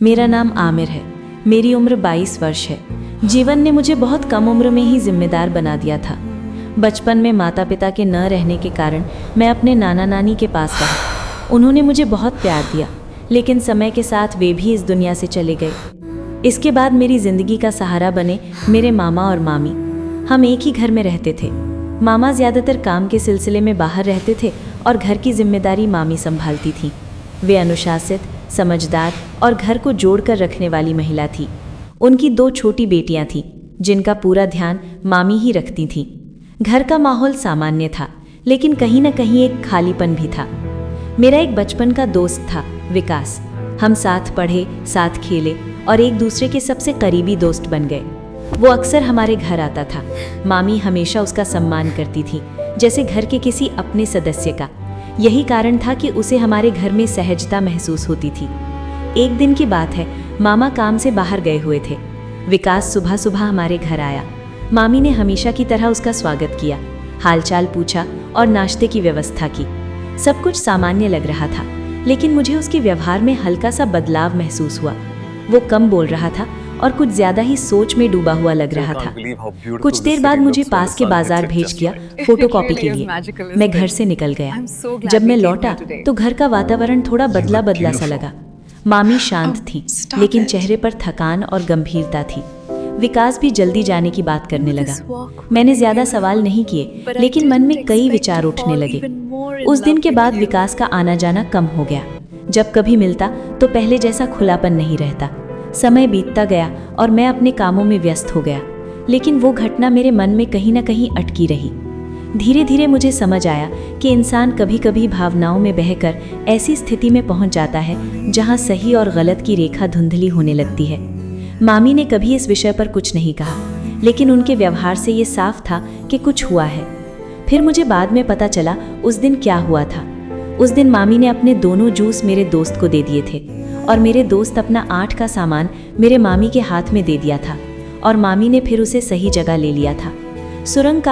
मेरा नाम आमिर है। मेरी उम्र 22 वर्ष है। जीवन ने मुझे बहुत कम उम्र में ही जिम्मेदार बना दिया था। बचपन में माता पिता के न रहने के कारण मैं अपने नाना नानी के पास रहा। उन्होंने मुझे बहुत प्यार दिया, लेकिन समय के साथ वे भी इस दुनिया से चले गए। इसके बाद मेरी जिंदगी का सहारा बने मेरे मामा और मामी। हम एक ही घर में रहते थे। मामा ज़्यादातर काम के सिलसिले में बाहर रहते थे और घर की जिम्मेदारी मामी संभालती थीं। वे अनुशासित, समझदार और घर को जोड़कर रखने वाली महिला थी। उनकी 2 छोटी बेटियां थीं, जिनका पूरा ध्यान मामी ही रखती थीं। घर का माहौल सामान्य था, लेकिन कहीं न कहीं एक खालीपन भी था। मेरा एक बचपन का दोस्त था, विकास। हम साथ पढ़े, साथ खेले और एक दूसरे के सबसे करीबी दोस्त बन गए। वो अक्सर हमारे घर आता था। मामी हमेशा उसका सम्मान करती थी, जैसे घर के किसी अपने सदस्य का। यही कारण था कि उसे हमारे घर में सहजता महसूस होती थी। एक दिन की बात है, मामा काम से बाहर गए हुए थे। विकास सुबह सुबह हमारे घर आया। मामी ने हमेशा की तरह उसका स्वागत किया, हालचाल पूछा और नाश्ते की व्यवस्था की। सब कुछ सामान्य लग रहा था, लेकिन मुझे उसके व्यवहार में हल्का सा बदलाव महसूस हुआ। वो कम बोल रहा था और कुछ ज्यादा ही सोच में डूबा हुआ लग रहा था। कुछ देर बाद मुझे पास के बाजार भेज किया फोटोकॉपी के लिए। मैं घर से निकल गया। जब मैं लौटा तो घर का वातावरण थोड़ा बदला बदला सा लगा। मामी शांत थी, लेकिन चेहरे पर थकान और गंभीरता थी। विकास भी जल्दी जाने की बात करने लगा। मैंने ज्यादा सवाल नहीं किए, लेकिन मन में कई विचार उठने लगे। उस दिन के बाद विकास का आना जाना कम हो गया। जब कभी मिलता तो पहले जैसा खुलापन नहीं रहता। समय बीतता गया और मैं अपने कामों में व्यस्त हो गया, लेकिन वो घटना मेरे मन में कहीं न कहीं अटकी रही। धीरे धीरे मुझे समझ आया कि इंसान कभी कभी भावनाओं में बहकर ऐसी स्थिति में पहुंच जाता है जहां सही और गलत की रेखा धुंधली होने लगती है। मामी ने कभी इस विषय पर कुछ नहीं कहा, लेकिन उनके व्यवहार से ये साफ था कि कुछ हुआ है। फिर मुझे बाद में पता चला उस दिन क्या हुआ था। उस दिन मामी ने अपने दोनों जूस मेरे दोस्त को दे दिए थे और मेरे दोस्त अपना 8 का सामान मेरे मामी के हाथ में दे दिया था और मामी ने फिर उसे सही जगह ले लिया था। सुरंग का